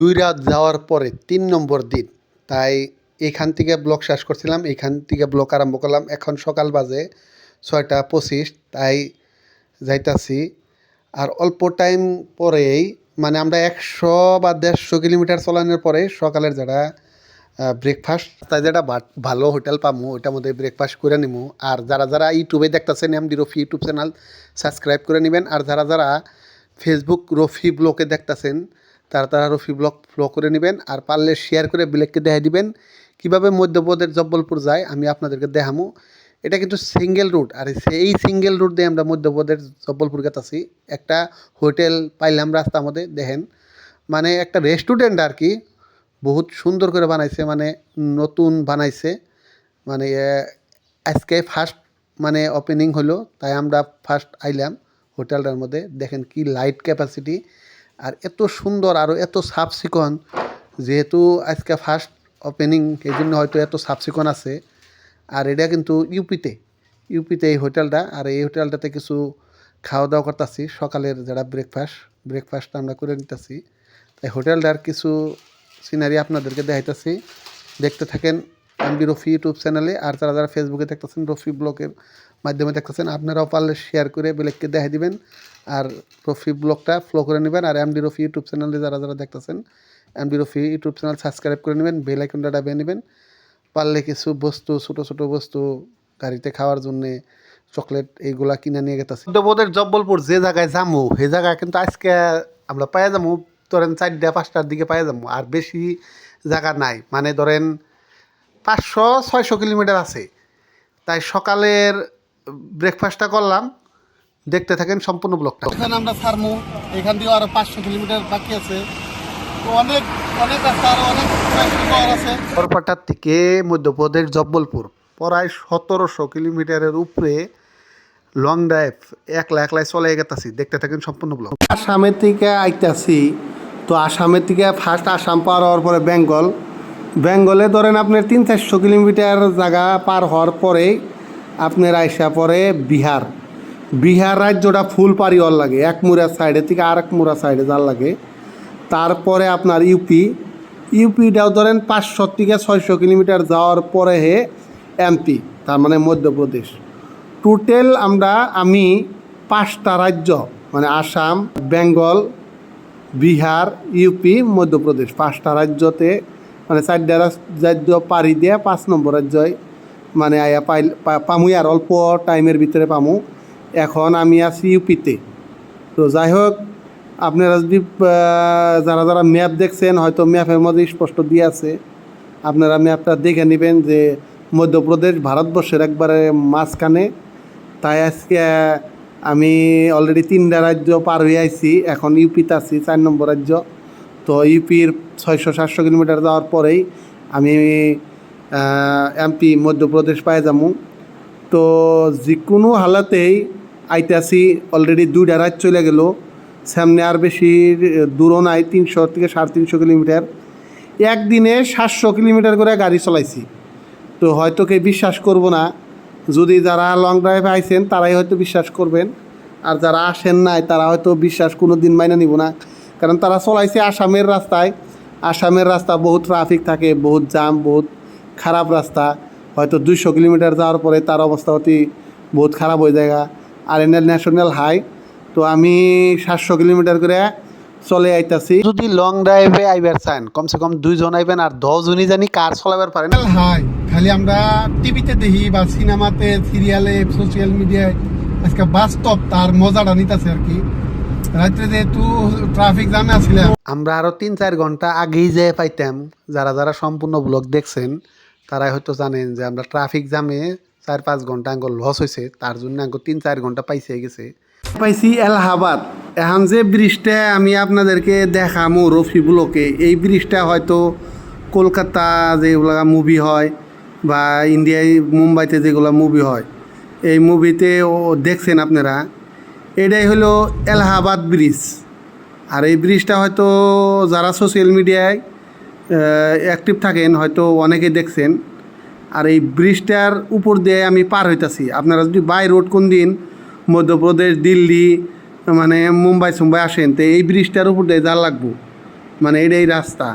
2 রাত যাওয়ার পরে ৩ নম্বর দিন। তাই এখান থেকে ব্লগ শেষ করছিলাম, এখান থেকে ব্লগ আরম্ভ করলাম। এখন সকাল বাজে ৬টা ২৫। তাই যাইতাছি। আর অল্প টাইম পরেই মানে আমরা ১০০ বা ১৫০ কিলোমিটার চলানোর পরে সকালের যেটা ব্রেকফাস্ট তাই যেটা ভালো হোটেল পামু ওইটার মধ্যে ব্রেকফাস্ট করে নিমু। আর যারা ইউটিউবে দেখতেছেন MD Rafi YouTube channel subscribe করে নেবেন। আর যারা ফেসবুক রফি ব্লগে দেখতেছেন তারা রফি ব্লগ ফলো করে নেবেন। আর পারলে শেয়ার করে ব্লেককে দেখাই দিবেন কীভাবে মধ্যপ্রদেশ জব্বলপুর যায় আমি আপনাদেরকে দেখামু। এটা কিন্তু সিঙ্গেল রুট, আর এই সিঙ্গেল রুট দিয়ে আমরা মধ্যপ্রদেশ জব্বলপুর গেতাছি। একটা হোটেল পাইলাম রাস্তার মধ্যে, দেখেন মানে একটা রেস্টুরেন্ট আর কি, বহুত সুন্দর করে বানাইছে, মানে নতুন বানাইছে। মানে আজকে ফার্স্ট মানে ওপেনিং হলো, তাই আমরা ফার্স্ট আইলাম হোটেলটার মধ্যে। দেখেন কি লাইট ক্যাপাসিটি, আর এত সুন্দর আর এত সাফ সিকন। যেহেতু আজকে ফার্স্ট ওপেনিং এই জন্য হয়তো এত সাফ সিকন আছে। আর এটা কিন্তু ইউপিতে এই হোটেলটা। আর এই হোটেলটাতে কিছু খাওয়া দাওয়া করতেছি, সকালের যারা ব্রেকফাস্ট আমরা করে নিতেছি। তাই হোটেলটার কিছু সিনারি আপনাদেরকে দেখাইতেছি, দেখতে থাকেন এমডি রফি ইউটিউব চ্যানেলে। আর যারা ফেসবুকে দেখতেছেন রফি ব্লগের মাধ্যমে দেখতেছেন, আপনারাও পারলে শেয়ার করে বেলেগকে দেখাই দিবেন আর রফি ব্লগটা ফলো করে নেবেন। আর এমডি রফি ইউটিউব চ্যানেলে যারা দেখতেছেন MD Rafi YouTube channel subscribe করে নেবেন, বেল আইকনটা দাবিয়ে নেবেন। পারলে কিছু বস্তু ছোটো বস্তু গাড়িতে খাওয়ার জন্যে চকলেট এইগুলা কিনে নিয়ে গেতেছি। মধ্যপ্রদেশ জব্বলপুর যে জায়গায় যামু সেই জায়গায় কিন্তু আজকে আমরা পাই যাবো ধরেন 4টা 5টার দিকে পাই যাবো। আর বেশি জায়গা নাই, মানে ধরেন 500-600 কিলোমিটার আছে। তাই সকালের ব্রেকফাস্টটা করলাম, দেখতে থাকেন সম্পূর্ণ ব্লগটা। এখানে আমরা ছাড়মু, এখান থেকে আরো 500 কিলোমিটার বাকি আছে। তো অনেক রাস্তা, আরো অনেক আছে। বরপাটার থেকে মধ্যপ্রদেশ জব্বলপুর প্রায় 1700 কিলোমিটারের উপরে লং ড্রাইভ একলাই চলে গেতাছি। দেখতে থাকেন সম্পূর্ণ ব্লগ। আসামের থেকে আইতাছি, তো আসামের থেকে ফার্স্ট আসাম পার হওয়ার পরে বেঙ্গলে ধরেন আপনার 300-400 কিলোমিটার জায়গা পার হওয়ার পরে আপনার আইসা পরে বিহার রাজ্যটা ফুল পারি হওয়ার লাগে, এক মুড়া সাইডে থেকে আর এক মুড়া সাইডে যাওয়ার লাগে। তারপরে আপনার ইউপিটাও ধরেন 500-600 কিলোমিটার যাওয়ার পরে এমপি, তার মানে মধ্যপ্রদেশ। টোটাল আমি 5টা রাজ্য মানে আসাম, বেঙ্গল, বিহার, ইউপি, মধ্যপ্রদেশ 5টা রাজ্যতে মানে 4টা রাজ্য পাড়ি দিয়ে 5 নম্বর রাজ্যই মানে আয়া পামুই। আর অল্প টাইমের ভিতরে পামু। এখন আমি আছি ইউপিতে। তো যাই হোক, আপনারা যদি যারা ম্যাপ দেখছেন হয়তো ম্যাপের মধ্যে স্পষ্ট দিয়ে আছে, আপনারা ম্যাপটা দেখে নেবেন যে মধ্যপ্রদেশ ভারতবর্ষের একবারে মাঝখানে। তাই আজকে আমি অলরেডি 3টা রাজ্য পার হয়ে আইছি, এখন ইউপিতে আছি 4 নম্বর রাজ্য। তো ইউপির 600-700 কিলোমিটার যাওয়ার পরেই আমি এমপি মধ্যপ্রদেশ পাই যাবো। তো যে কোনো হালাতেই আইতাছি, অলরেডি 2টা রাত চলে গেল, সামনে আর বেশি দূরও নাই, 300-350 কিলোমিটার। একদিনে 700 কিলোমিটার করে গাড়ি চলাইছি। তো হয়তো কেউ বিশ্বাস করবো না, যদি যারা লং ড্রাইভে আইছেন তারাই হয়তো বিশ্বাস করবেন, আর যারা আসেন নাই তারা হয়তো বিশ্বাস কোনো দিন মাইনে নিব না। কারণ তারা চলাইছে আসামের রাস্তায়। আসামের রাস্তা বহুত ট্রাফিক থাকে, বহুত জাম, বহুত খারাপ রাস্তা। হয়তো 200 কিলোমিটার যাওয়ার পরে তার অবস্থা বহুত খারাপ হয়ে যায়। আর এনে ন্যাশনাল হাই, তো আমি 700 কিলোমিটার করে চলে আইতাছি। যদি লং ড্রাইভে আইবার চান কমসে কম 2 জন আইবেন, আর 10 জনই জানি কার চলাবার পারেন। হাই খালি আমরা টিভিতে দেখি বা সিনেমাতে, সিরিয়ালে, সোশ্যাল মিডিয়ায়, আজকে বাস্তব তার মজাটা নিতেছে আর কি। রাত্রে যেহেতু ট্রাফিক জ্যামে আসছিলাম, আমরা আরো 3-4 ঘন্টা আগেই যেয়ে পাইতাম। যারা সম্পূর্ণ ব্লগ দেখছেন তারাই হয়তো জানেন যে আমরা ট্রাফিক জ্যামে 4-5 ঘন্টা আঙ্গ লস হয়েছে, তার জন্য আঙ্গ 3-4 ঘন্টা পাইছি এলাহাবাদ। এখন যে ব্রিজটা আমি আপনাদেরকে দেখামো রফি ব্লকে, এই ব্রিজটা হয়তো কলকাতা যেগুলো মুভি হয় বা ইন্ডিয়ায় মুম্বাইতে যেগুলো মুভি হয়, এই মুভিতে দেখছেন আপনারা। এটাই হলো এলাহাবাদ ব্রিজ। আর এই ব্রিজটা হয়তো যারা সোশ্যাল মিডিয়ায় অ্যাক্টিভ থাকেন হয়তো অনেকে দেখছেন। আর এই ব্রিজটার উপর দিয়ে আমি পার হইতাছি। আপনারা যদি বাই রোড কোন দিন মধ্যপ্রদেশ, দিল্লি মানে মুম্বাই আসেন, তো এই ব্রিজটার উপর দিয়ে যা লাগবো। মানে এটাই রাস্তা।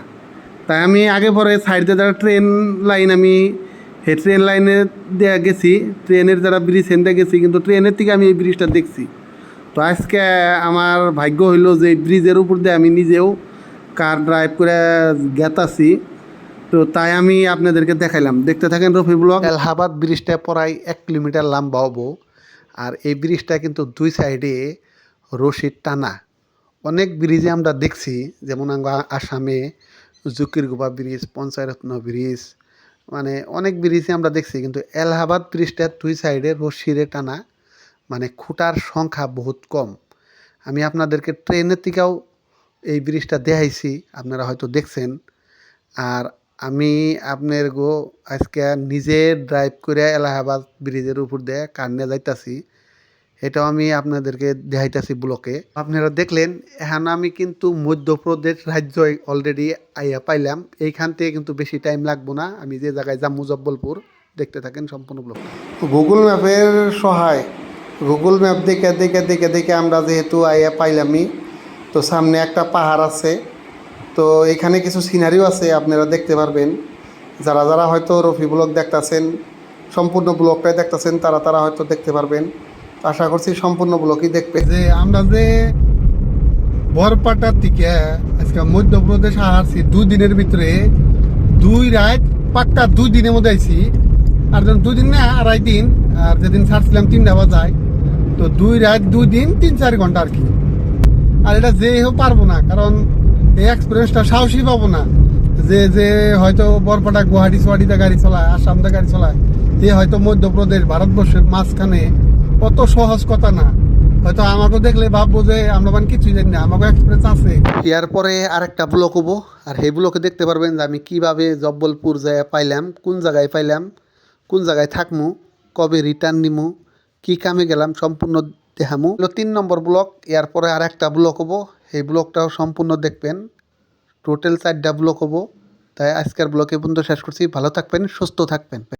তাই আমি আগে পরে সাইডে যারা ট্রেন লাইন আমি সেই ট্রেন লাইনে দিয়ে গেছি, ট্রেনের যারা ব্রিজ হেনতে গেছি, কিন্তু ট্রেনের থেকে আমি এই ব্রিজটা দেখছি। তো আজকে আমার ভাগ্য হইলো যে এই ব্রিজের উপর দিয়ে আমি নিজেও কার ড্রাইভ করে গেতাছি। তো তাই আমি আপনাদেরকে দেখাইলাম, দেখতে থাকেন রফি ব্লগ। এলাহাবাদ ব্রিজটা প্রায় 1 কিলোমিটার লম্বা হবো, আর এই ব্রিজটা কিন্তু দুই সাইডে রশির টানা। অনেক ব্রিজে আমরা দেখছি, যেমন আমরা আসামে জকিরগুবা ব্রিজ, পঞ্চায়রত্ন ব্রিজ, মানে অনেক ব্রিজে আমরা দেখছি, কিন্তু এলাহাবাদ ব্রিজটার দুই সাইডে রশিরে টানা, মানে খুঁটার সংখ্যা বহুত কম। আমি আপনাদেরকে ট্রেনের থেকেও এই ব্রিজটা দেখাইছি, আপনারা হয়তো দেখছেন। আর আমি আপনার আজকে নিজে ড্রাইভ করে এলাহাবাদ ব্রিজের উপর দিয়ে কান্নে যাইতাছি, এটাও আমি আপনাদেরকে দেখাইতাছি ব্লকে। আপনারা দেখলেন, এখন আমি কিন্তু মধ্যপ্রদেশ রাজ্য অলরেডি আইয়া পাইলাম। এইখান থেকে কিন্তু বেশি টাইম লাগবো না, আমি যে জায়গায় যাম মুজফ্ফরপুর। দেখতে থাকেন সম্পূর্ণ ব্লক। গুগল ম্যাপের সহায়, গুগল ম্যাপ দেখে দেখে দেখে দেখে আমরা যেহেতু আইয়া পাইলামই, তো সামনে একটা পাহাড় আছে, তো এখানে কিছু সিনারিও আছে, আপনারা দেখতে পারবেন। যারা যারা হয়তো রফি ব্লগ দেখতেছেন, সম্পূর্ণ ব্লগটাই দেখতেছেন, তারা তারা হয়তো দেখতে পারবেন। আশা করছি সম্পূর্ণ ব্লগই দেখবে। যে আমরা যে বরপাটার থেকে আজকে মধ্যপ্রদেশ আসছি 2 দিনের ভিতরে, 2 রাত পাক্কা 2 দিনের মধ্যে আইছি। আর যখন 2 দিন না 2.5 দিন, আর যেদিন ছাড়ছিলাম 3টা বাজায়, তো 2 রাত 2 দিন 3-4 ঘন্টা আর কি। আর এটা যে পারবো না, কারণ এই এক্সপিরিয়েন্সটা সাহসী পাবো না। যে হয়তো বরপাটা গুয়াহাটি সোয়াহাটিতে গাড়ি চালায়, আসামতে গাড়ি চালায়, এ হয়তো মধ্যপ্রদেশ ভারতবর্ষের মাঝখানে, অত সহজ কথা না। হয়তো আমাকে দেখলে ভাববো যে আমরা মানে কিছুই জানি না, আমাকে এক্সপিরিয়েন্স আছে। এর পরে আরেকটা ব্লক হবো, আর সেই ব্লকে দেখতে পারবেন যে আমি কিভাবে জব্বলপুর যায় পাইলাম, কোন জায়গায় পাইলাম, কোন জায়গায় থাকমু, কবে রিটার্ন নিমু, কি কামে গেলাম, সম্পূর্ণ দেখামু। 3 নম্বর ব্লক। এর পরে আর একটা ব্লক হবো, এই ব্লকটাও সম্পূর্ণ দেখবেন। টোটাল 4টা ব্লক হবো। তাই আজকের ব্লকে পর্যন্ত শেষ করছি। ভালো থাকবেন, সুস্থ থাকবেন।